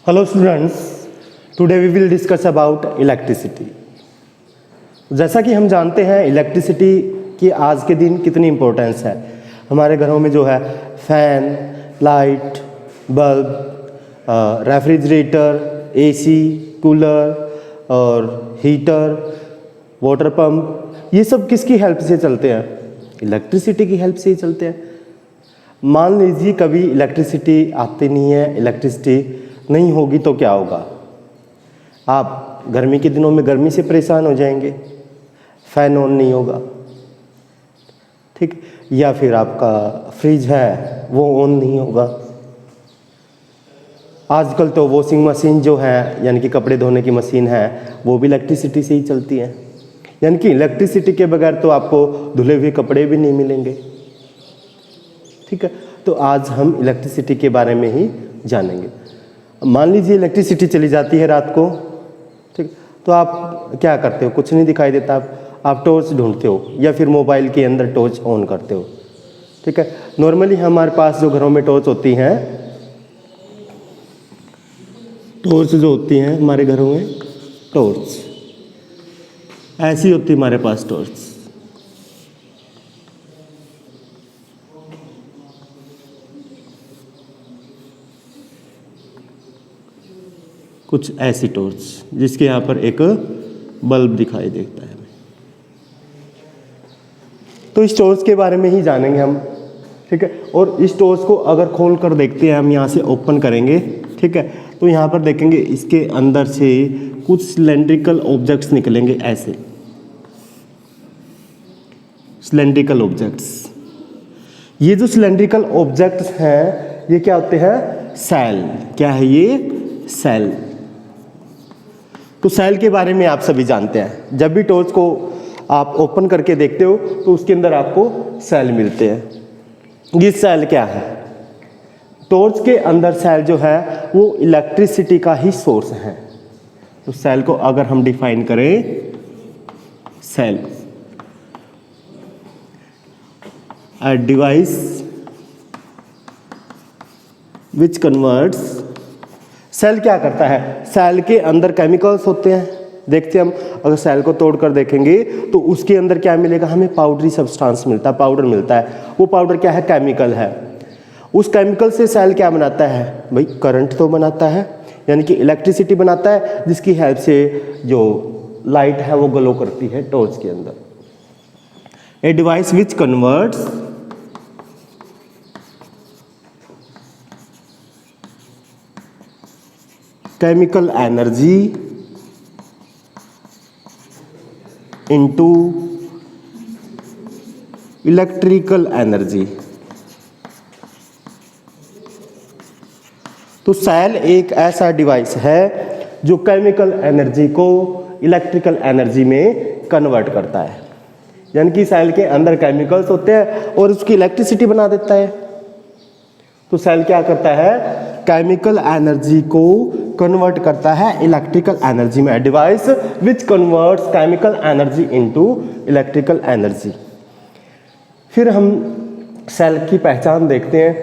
Hello students, today we will discuss about electricity. जैसा कि हम जानते हैं इलेक्ट्रिसिटी की आज के दिन कितनी इम्पोर्टेंस है। हमारे घरों में जो है fan, light, bulb, refrigerator, AC, cooler और हीटर, वाटर पंप, ये सब किसकी हेल्प से चलते हैं? इलेक्ट्रिसिटी की हेल्प से ही चलते हैं। मान लीजिए कभी इलेक्ट्रिसिटी आती नहीं है, इलेक्ट्रिसिटी नहीं होगी तो क्या होगा? आप गर्मी के दिनों में गर्मी से परेशान हो जाएंगे, फैन ऑन नहीं होगा, ठीक, या फिर आपका फ्रिज है वो ऑन नहीं होगा। आजकल तो वॉशिंग मशीन जो है यानी कि कपड़े धोने की मशीन है वो भी इलेक्ट्रिसिटी से ही चलती है, यानी कि इलेक्ट्रिसिटी के बगैर तो आपको धुले हुए कपड़े भी नहीं मिलेंगे। ठीक है, तो आज हम इलेक्ट्रिसिटी के बारे में ही जानेंगे। मान लीजिए इलेक्ट्रिसिटी चली जाती है रात को, ठीक, तो आप क्या करते हो? कुछ नहीं दिखाई देता, आप टॉर्च ढूंढते हो या फिर मोबाइल के अंदर टॉर्च ऑन करते हो। ठीक है, नॉर्मली हमारे पास जो घरों में टॉर्च होती हैं, टॉर्च जो होती हैं हमारे घरों में, टॉर्च ऐसी होती है हमारे पास टॉर्च। कुछ ऐसी टॉर्च जिसके यहाँ पर एक बल्ब दिखाई देता है। तो इस टॉर्च के बारे में ही जानेंगे हम। ठीक है, और इस टॉर्च को अगर खोल कर देखते हैं, हम यहाँ से ओपन करेंगे, ठीक है, तो यहाँ पर देखेंगे इसके अंदर से कुछ सिलेंड्रिकल ऑब्जेक्ट्स निकलेंगे, ऐसे सिलेंड्रिकल ऑब्जेक्ट्स। ये जो सिलेंड्रिकल ऑब्जेक्ट्स हैं ये क्या होते हैं? सेल। क्या है ये? सेल। तो सेल के बारे में आप सभी जानते हैं। जब भी टॉर्च को आप ओपन करके देखते हो तो उसके अंदर आपको सेल मिलते हैं। ये सेल क्या है? टॉर्च के अंदर सेल जो है वो इलेक्ट्रिसिटी का ही सोर्स है। तो सेल को अगर हम डिफाइन करें, cell a device which converts. Cell क्या करता है? सेल के अंदर केमिकल्स होते हैं। देखते हैं हम, अगर सेल को तोड़कर देखेंगे तो उसके अंदर क्या मिलेगा? हमें पाउडरी सब्सटेंस मिलता है, पाउडर मिलता है। वो पाउडर क्या है? केमिकल है। उस केमिकल से सेल क्या बनाता है? भाई करंट तो बनाता है, यानी कि इलेक्ट्रिसिटी बनाता है, जिसकी हेल्प से जो लाइट है वो ग्लो करती है टॉर्च के अंदर। A device which converts chemical energy into electrical energy। तो सेल एक ऐसा डिवाइस है जो केमिकल एनर्जी को इलेक्ट्रिकल एनर्जी में कन्वर्ट करता है, यानी कि सेल के अंदर केमिकल्स होते हैं और उसकी इलेक्ट्रिसिटी बना देता है। तो सेल क्या करता है? केमिकल एनर्जी को कन्वर्ट करता है इलेक्ट्रिकल एनर्जी में। Device which converts chemical energy into electrical energy. फिर हम सेल की पहचान देखते हैं।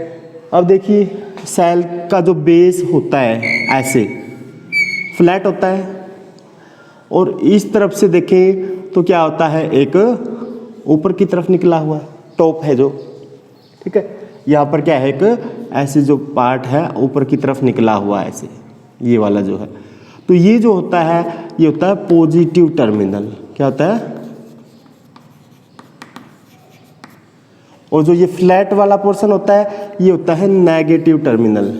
अब देखिए, सेल का जो बेस होता है ऐसे फ्लैट होता है, और इस तरफ से देखें तो क्या होता है? एक ऊपर की तरफ निकला हुआ टॉप है जो, ठीक है, यहाँ पर क्या है? एक ऐसे जो पार्ट है ऊपर की तरफ निकला हुआ ऐसे, ये वाला जो है। तो ये जो होता है ये होता है पॉजिटिव टर्मिनल। क्या होता है? और जो ये फ्लैट वाला पोर्शन होता है ये होता है नेगेटिव टर्मिनल।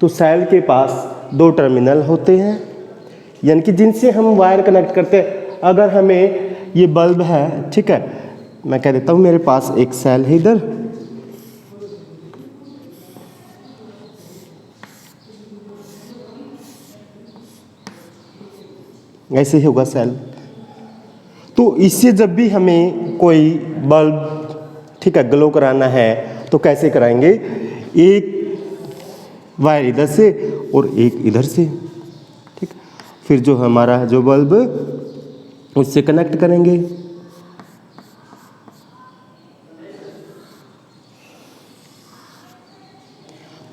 तो सेल के पास दो टर्मिनल होते हैं, यानी कि जिनसे हम वायर कनेक्ट करते हैं। अगर हमें ये बल्ब है, ठीक है, मैं कह देता हूँ मेरे पास एक सेल है इधर, ऐसे ही होगा सेल। तो इससे जब भी हमें कोई बल्ब, ठीक है, ग्लो कराना है तो कैसे कराएंगे? एक वायर इधर से और एक इधर से, ठीक, फिर जो हमारा जो बल्ब उससे कनेक्ट करेंगे।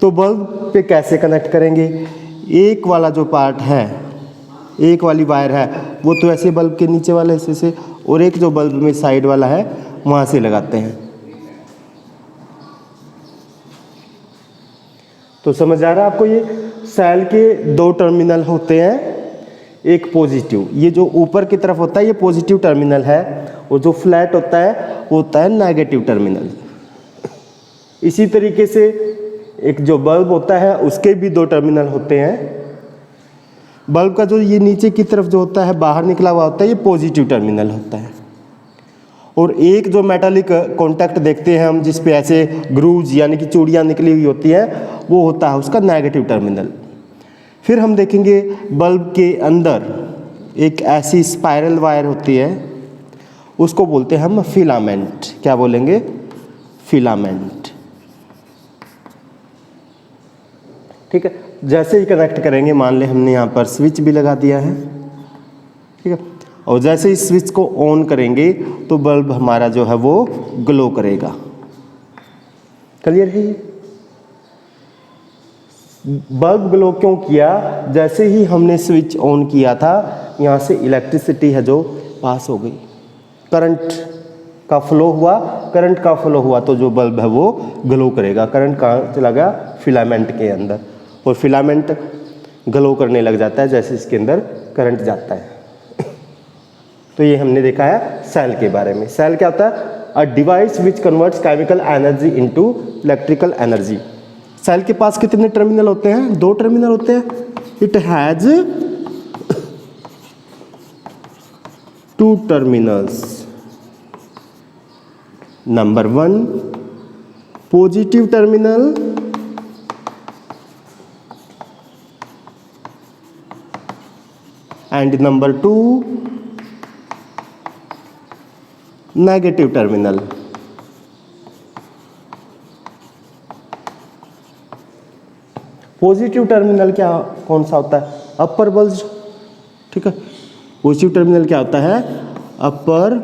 तो बल्ब पे कैसे कनेक्ट करेंगे? एक वाला जो पार्ट है, एक वाली वायर है, वो तो ऐसे बल्ब के नीचे वाले हिस्से से, और एक जो बल्ब में साइड वाला है वहाँ से लगाते हैं। तो समझ आ रहा है आपको? ये सेल के दो टर्मिनल होते हैं, एक पॉजिटिव, ये जो ऊपर की तरफ होता है ये पॉजिटिव टर्मिनल है, और जो फ्लैट होता है वो होता है नेगेटिव टर्मिनल। इसी तरीके से एक जो बल्ब होता है उसके भी दो टर्मिनल होते हैं। बल्ब का जो ये नीचे की तरफ जो होता है बाहर निकला हुआ होता है ये पॉजिटिव टर्मिनल होता है, और एक जो मेटालिक कॉन्टैक्ट देखते हैं हम जिस पे ऐसे ग्रूव्स यानी कि चूड़ियाँ निकली हुई होती है वो होता है उसका नेगेटिव टर्मिनल। फिर हम देखेंगे बल्ब के अंदर एक ऐसी स्पाइरल वायर होती है, उसको बोलते हैं हम फिलामेंट। क्या बोलेंगे? फिलामेंट। ठीक है, जैसे ही कनेक्ट करेंगे, मान ले हमने यहाँ पर स्विच भी लगा दिया है, ठीक है, और जैसे ही स्विच को ऑन करेंगे तो बल्ब हमारा जो है वो ग्लो करेगा। क्लियर है? बल्ब ग्लो क्यों किया? जैसे ही हमने स्विच ऑन किया था यहाँ से इलेक्ट्रिसिटी है जो पास हो गई, करंट का फ्लो हुआ, करंट का फ्लो हुआ तो जो बल्ब है वो ग्लो करेगा। करंट कहाँ चला गया? फिलामेंट के अंदर, और फिलामेंट ग्लो करने लग जाता है जैसे इसके अंदर करंट जाता है। तो ये हमने देखा है सेल के बारे में। सेल क्या होता है? A device which converts chemical energy into electrical energy. Cell के पास कितने टर्मिनल होते हैं? दो टर्मिनल होते हैं। It has two terminals. Number 1 positive terminal and number 2 negative terminal. Positive terminal क्या कौन सा होता है? अपर बल्ज। ठीक है, पॉजिटिव टर्मिनल क्या होता है? अपर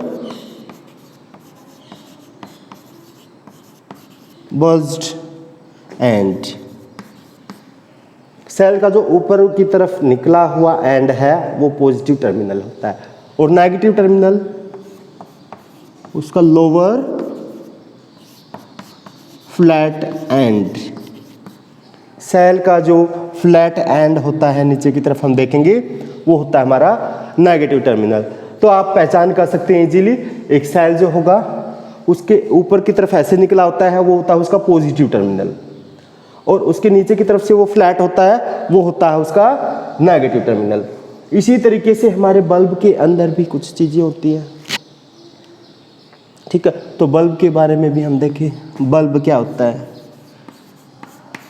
बल्ज्ड एंड। सेल का जो ऊपर की तरफ निकला हुआ एंड है वो पॉजिटिव टर्मिनल होता है, और नेगेटिव टर्मिनल उसका लोअर फ्लैट एंड। सेल का जो फ्लैट एंड होता है नीचे की तरफ हम देखेंगे वो होता है हमारा नेगेटिव टर्मिनल। तो आप पहचान कर सकते हैं इजीली, एक सेल जो होगा उसके ऊपर की तरफ ऐसे निकला होता है वो होता है उसका पॉजिटिव टर्मिनल, और उसके नीचे की तरफ से वो फ्लैट होता है वो होता है उसका नेगेटिव टर्मिनल। इसी तरीके से हमारे बल्ब के अंदर भी कुछ चीज़ें होती हैं। ठीक है, तो बल्ब के बारे में भी हम देखें, बल्ब क्या होता है?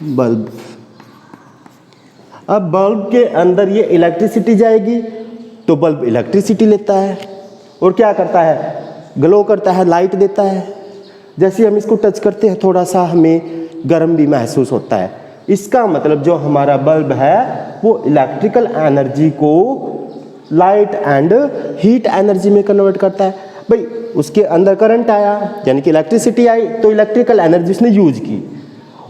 बल्ब, अब बल्ब के अंदर ये इलेक्ट्रिसिटी जाएगी तो बल्ब इलेक्ट्रिसिटी लेता है और क्या करता है? ग्लो करता है, लाइट देता है। जैसे हम इसको टच करते हैं थोड़ा सा हमें गर्म भी महसूस होता है। इसका मतलब जो हमारा बल्ब है वो इलेक्ट्रिकल एनर्जी को लाइट एंड हीट एनर्जी में कन्वर्ट करता है। भाई उसके अंदर करंट आया यानी कि इलेक्ट्रिसिटी आई, तो इलेक्ट्रिकल एनर्जी उसने यूज की,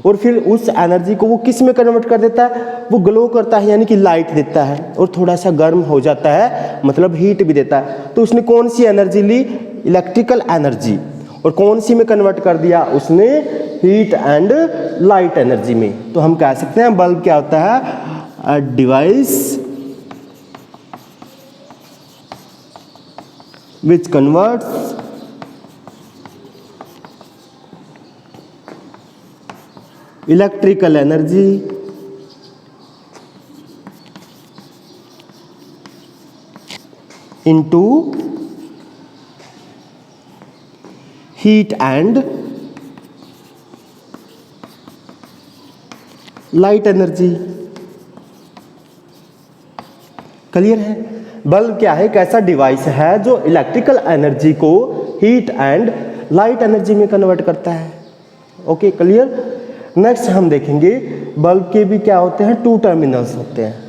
और फिर उस एनर्जी को वो किस में कन्वर्ट कर देता है? वो ग्लो करता है यानी कि लाइट देता है, और थोड़ा सा गर्म हो जाता है मतलब हीट भी देता है। तो उसने कौन सी एनर्जी ली? इलेक्ट्रिकल एनर्जी, और कौन सी में कन्वर्ट कर दिया? उसने हीट एंड लाइट एनर्जी में। तो हम कह सकते हैं बल्ब क्या होता है? A device which converts electrical energy into heat and light energy. Clear है? बल्ब क्या है? एक ऐसा डिवाइस है जो इलेक्ट्रिकल एनर्जी को हीट एंड लाइट एनर्जी में कन्वर्ट करता है। Okay, clear? नेक्स्ट हम देखेंगे बल्ब के भी क्या होते हैं? टू टर्मिनल्स होते हैं।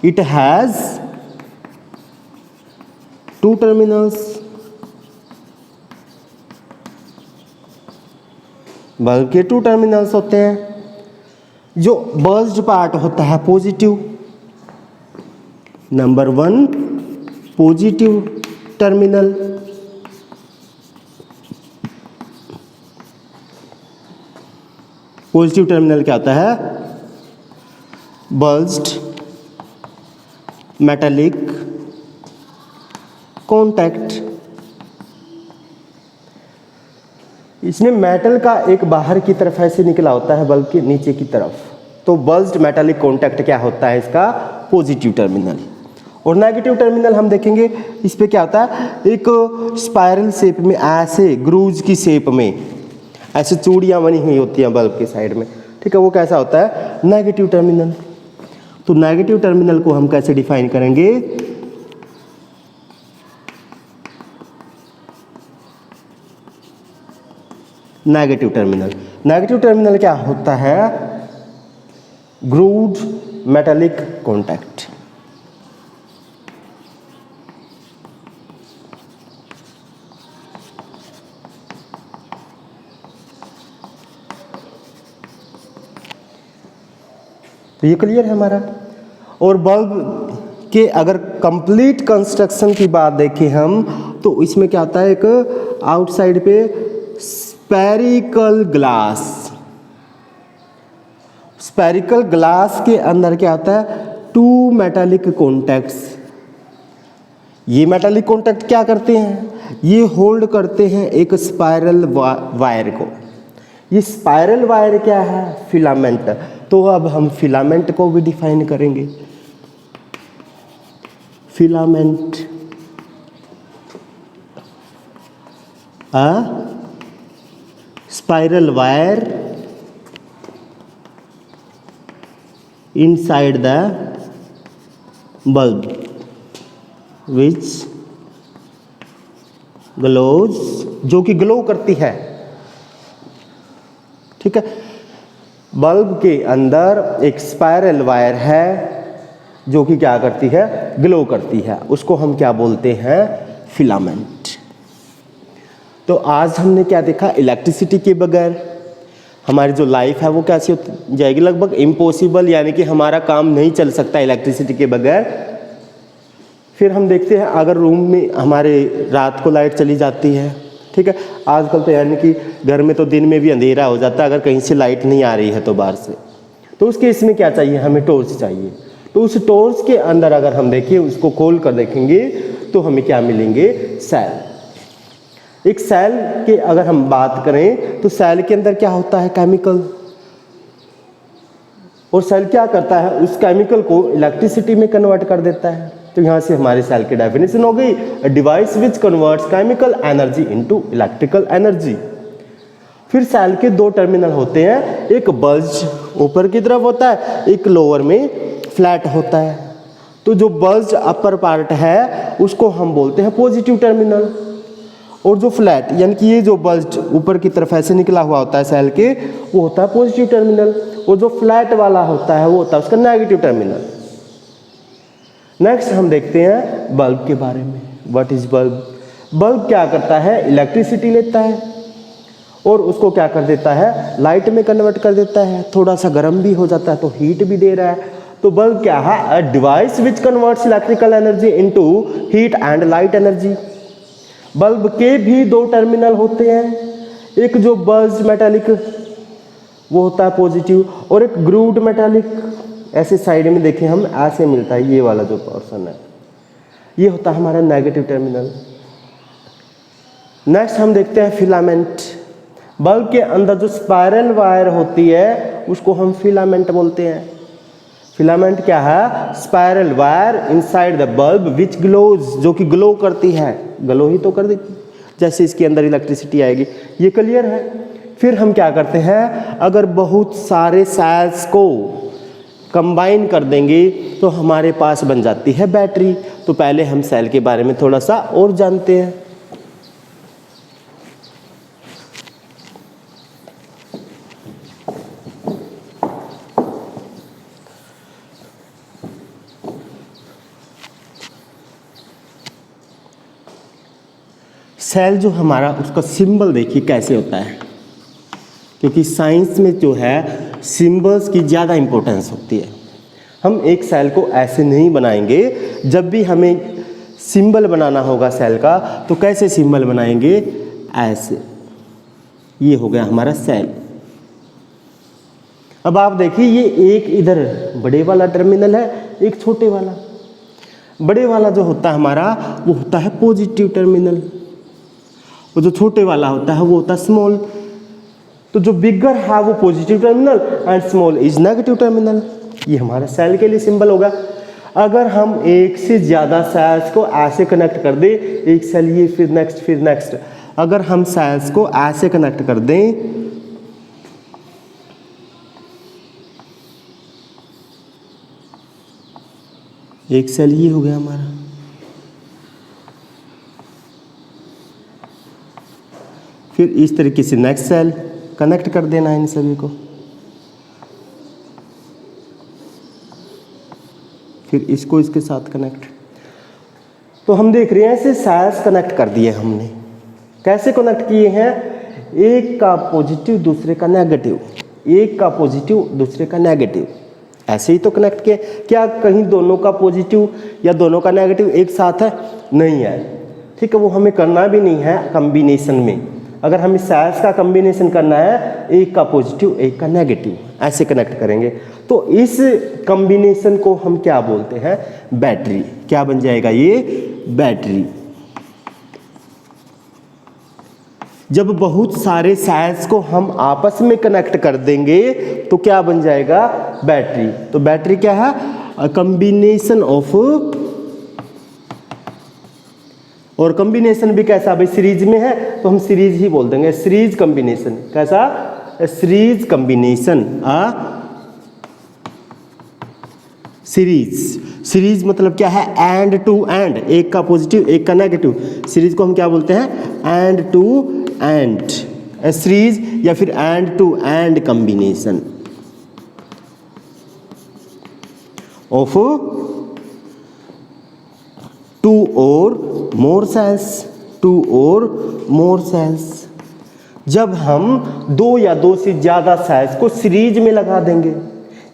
It has two terminals bulb के 2 टर्मिनल्स होते हैं। जो बल्ज्ड पार्ट होता है positive, number 1 positive terminal, positive terminal क्या होता है? Bulged metallic contact. इसमें मेटल का एक बाहर की तरफ ऐसे निकला होता है बल्ब के नीचे की तरफ, तो बल्ज्ड मेटालिक कॉन्टैक्ट क्या होता है इसका? Positive terminal. और नेगेटिव टर्मिनल हम देखेंगे, इस पे क्या होता है? एक स्पाइरल शेप में ऐसे ग्रूज की शेप में ऐसे चूड़ियाँ बनी हुई होती हैं बल्ब के साइड में, ठीक है, वो कैसा होता है? Negative terminal. तो नेगेटिव टर्मिनल को हम कैसे डिफाइन करेंगे? नेगेटिव टर्मिनल, नेगेटिव टर्मिनल क्या होता है? Grooved metallic contact. तो ये क्लियर है हमारा। और बल्ब के अगर कंप्लीट कंस्ट्रक्शन की बात देखें हम, तो इसमें क्या आता है? एक आउटसाइड पे स्फेरिकल ग्लास, स्फेरिकल ग्लास के अंदर क्या आता है? 2 मेटालिक कॉन्टैक्ट्स। ये मेटालिक कॉन्टैक्ट क्या करते हैं? ये होल्ड करते हैं एक स्पाइरल वायर को। ये स्पाइरल वायर क्या है? फिलामेंट। तो अब हम फिलामेंट को भी डिफाइन करेंगे। Filament spiral wire inside the bulb which glows, जो कि ग्लो करती है, ठीक है। बल्ब के अंदर एक स्पाइरल वायर है जो कि क्या करती है? ग्लो करती है, उसको हम क्या बोलते हैं? फिलामेंट। तो आज हमने क्या देखा? इलेक्ट्रिसिटी के बगैर हमारी जो लाइफ है वो कैसी हो जाएगी? लगभग इम्पॉसिबल, यानी कि हमारा काम नहीं चल सकता इलेक्ट्रिसिटी के बगैर। फिर हम देखते हैं अगर रूम में हमारे रात को लाइट चली जाती है, ठीक है, आजकल तो यानी कि घर में तो दिन में भी अंधेरा हो जाता है अगर कहीं से लाइट नहीं आ रही है तो बाहर से, तो उस केस में क्या चाहिए? हमें टॉर्च चाहिए। तो उस टॉर्च के अंदर अगर हम देखिए, उसको खोल कर देखेंगे तो हमें क्या मिलेंगे? सेल। एक सेल के अगर हम बात करें तो सेल के अंदर क्या होता है? केमिकल। और सेल क्या करता है? उस केमिकल को इलेक्ट्रिसिटी में कन्वर्ट कर देता है। तो यहाँ से हमारे सेल की डेफिनेशन हो गई, अ device which converts chemical energy into electrical energy. फिर सेल के 2 टर्मिनल होते हैं, एक बल्ज ऊपर की तरफ होता है, एक लोअर में फ्लैट होता है। तो जो बल्ज अपर पार्ट है उसको हम बोलते हैं पॉजिटिव टर्मिनल, और जो फ्लैट यानी कि ये जो बल्ज ऊपर की तरफ ऐसे निकला हुआ होता है सेल के, वो होता है पॉजिटिव टर्मिनल, और जो फ्लैट वाला होता है वो होता है उसका नेगेटिव टर्मिनल। नेक्स्ट हम देखते हैं बल्ब के बारे में। What is bulb? बल्ब क्या करता है? इलेक्ट्रिसिटी लेता है और उसको क्या कर देता है? लाइट में कन्वर्ट कर देता है। थोड़ा सा गर्म भी हो जाता है तो हीट भी दे रहा है। तो बल्ब क्या है? A device which converts electrical energy into heat and light energy. Bulb के भी 2 टर्मिनल होते हैं, एक जो बल्ज मेटालिक वो होता है पॉजिटिव, और एक ग्रूव्ड मेटालिक ऐसे साइड में देखें हम ऐसे मिलता है, ये वाला जो पोर्शन है ये होता है हमारा नेगेटिव टर्मिनल। नेक्स्ट हम देखते हैं फिलामेंट। बल्ब के अंदर जो स्पाइरल वायर होती है उसको हम फिलामेंट बोलते हैं। फिलामेंट क्या है? Spiral wire inside the bulb which glows, जो कि ग्लो करती है, ग्लो ही तो कर देती जैसे इसके अंदर इलेक्ट्रिसिटी आएगी। ये क्लियर है। फिर हम क्या करते हैं? अगर बहुत सारे सेल्स को कंबाइन कर देंगे तो हमारे पास बन जाती है बैटरी। तो पहले हम सेल के बारे में थोड़ा सा और जानते हैं। सेल जो हमारा, उसका सिंबल देखिए कैसे होता है। क्योंकि साइंस में जो है सिंबल्स की ज़्यादा इम्पोर्टेंस होती है। हम एक सेल को ऐसे नहीं बनाएंगे, जब भी हमें सिंबल बनाना होगा सेल का तो कैसे सिंबल बनाएंगे, ऐसे। ये हो गया हमारा सेल। अब आप देखिए ये एक इधर बड़े वाला टर्मिनल है, एक छोटे वाला। बड़े वाला जो होता है हमारा वो होता है पॉजिटिव टर्मिनल, और जो छोटे वाला होता है वो होता है स्मॉल। तो जो बिगर है वो positive terminal and small is negative terminal. ये हमारा सेल के लिए सिंबल होगा। अगर हम एक से ज़्यादा सेल्स को ऐसे कनेक्ट कर दें, एक सेल ये फिर नेक्स्ट, अगर हम सेल्स को ऐसे कनेक्ट कर दें, एक सेल ये हो गया हमारा, फिर इस तरीके से नेक्स्ट सेल कनेक्ट कर देना है इन सभी को, फिर इसको इसके साथ कनेक्ट। तो हम देख रहे हैं ऐसे सेल्स कनेक्ट कर दिए हमने। कैसे कनेक्ट किए हैं, एक का पॉजिटिव दूसरे का नेगेटिव, एक का पॉजिटिव दूसरे का नेगेटिव, ऐसे ही तो कनेक्ट किए। क्या कहीं दोनों का पॉजिटिव या दोनों का नेगेटिव एक साथ है, नहीं है, ठीक है। वो हमें करना भी नहीं है कॉम्बिनेशन में। अगर हमें सेल्स का कॉम्बिनेशन करना है, एक का पॉजिटिव एक का नेगेटिव, ऐसे कनेक्ट करेंगे। तो इस कॉम्बिनेशन को हम क्या बोलते हैं, बैटरी। क्या बन जाएगा ये, बैटरी। जब बहुत सारे सेल्स को हम आपस में कनेक्ट कर देंगे तो क्या बन जाएगा, बैटरी। तो बैटरी क्या है, अ कॉम्बिनेशन ऑफ, और कॉम्बिनेशन भी कैसा, भाई सीरीज में है तो हम सीरीज ही बोल देंगे, सीरीज कॉम्बिनेशन। कैसा, सीरीज कॉम्बिनेशन, सीरीज। सीरीज मतलब क्या है, एंड टू एंड, एक का पॉजिटिव एक का नेगेटिव। सीरीज को हम क्या बोलते हैं, एंड टू एंड, सीरीज या फिर end to end combination of two और मोर सेल्स, टू और मोर सेल्स। जब हम दो या दो से ज्यादा सेल्स को सीरीज में लगा देंगे,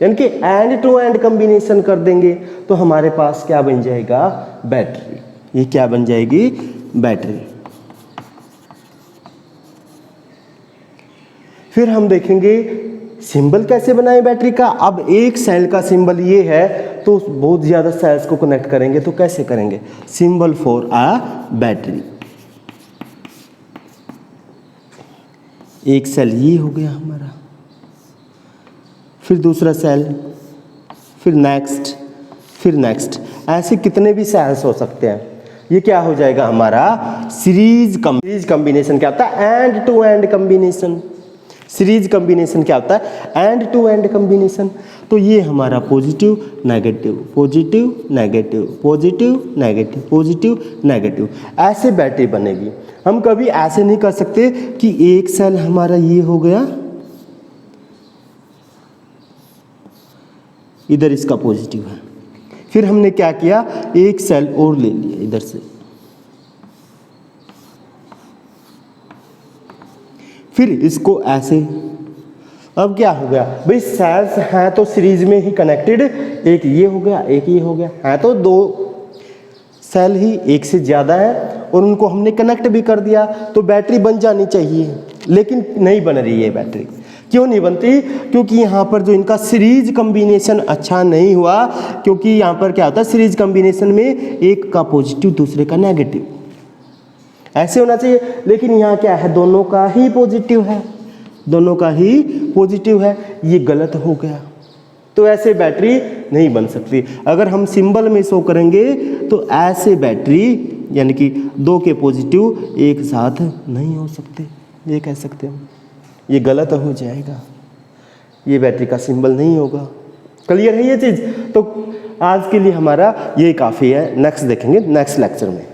यानी कि एंड टू एंड कॉम्बिनेशन कर देंगे, तो हमारे पास क्या बन जाएगा, बैटरी। ये क्या बन जाएगी, बैटरी। फिर हम देखेंगे सिंबल कैसे बनाए बैटरी का। अब एक सेल का सिंबल ये है, तो बहुत ज़्यादा सेल्स को कनेक्ट करेंगे तो कैसे करेंगे, सिंबल फॉर अ बैटरी। एक सेल ये हो गया हमारा, फिर दूसरा सेल, फिर नेक्स्ट, फिर नेक्स्ट, ऐसे कितने भी सेल्स हो सकते हैं। ये क्या हो जाएगा हमारा, सीरीज कॉम्बिनेशन। क्या होता है, end to end combination. Series combination क्या होता है, एंड टू एंड कॉम्बिनेशन। तो ये हमारा positive negative, positive negative, positive negative, positive negative, ऐसे बैटरी बनेगी। हम कभी ऐसे नहीं कर सकते कि एक सेल हमारा ये हो गया, इधर इसका पॉजिटिव है, फिर हमने क्या किया, एक सेल और ले लिया इधर से, फिर इसको ऐसे। अब क्या हो गया भाई, सेल्स हैं तो सीरीज में ही कनेक्टेड, एक ये हो गया एक ये हो गया, है तो दो सेल ही, एक से ज़्यादा है और उनको हमने कनेक्ट भी कर दिया, तो बैटरी बन जानी चाहिए, लेकिन नहीं बन रही है बैटरी। क्यों नहीं बनती, क्योंकि यहाँ पर जो इनका सीरीज कॉम्बिनेशन अच्छा नहीं हुआ। क्योंकि यहाँ पर क्या होता है, सीरीज कॉम्बिनेशन में एक का पॉजिटिव दूसरे का नेगेटिव, ऐसे होना चाहिए, लेकिन यहाँ क्या है, दोनों का ही पॉजिटिव है, दोनों का ही पॉजिटिव है, ये गलत हो गया। तो ऐसे बैटरी नहीं बन सकती। अगर हम सिंबल में शो करेंगे तो ऐसे बैटरी, यानी कि दो के पॉजिटिव एक साथ नहीं हो सकते, ये कह सकते हैं, ये गलत हो जाएगा, ये बैटरी का सिंबल नहीं होगा। क्लियर है ये चीज़। तो आज के लिए हमारा ये काफ़ी है, नेक्स्ट देखेंगे नेक्स्ट लेक्चर में।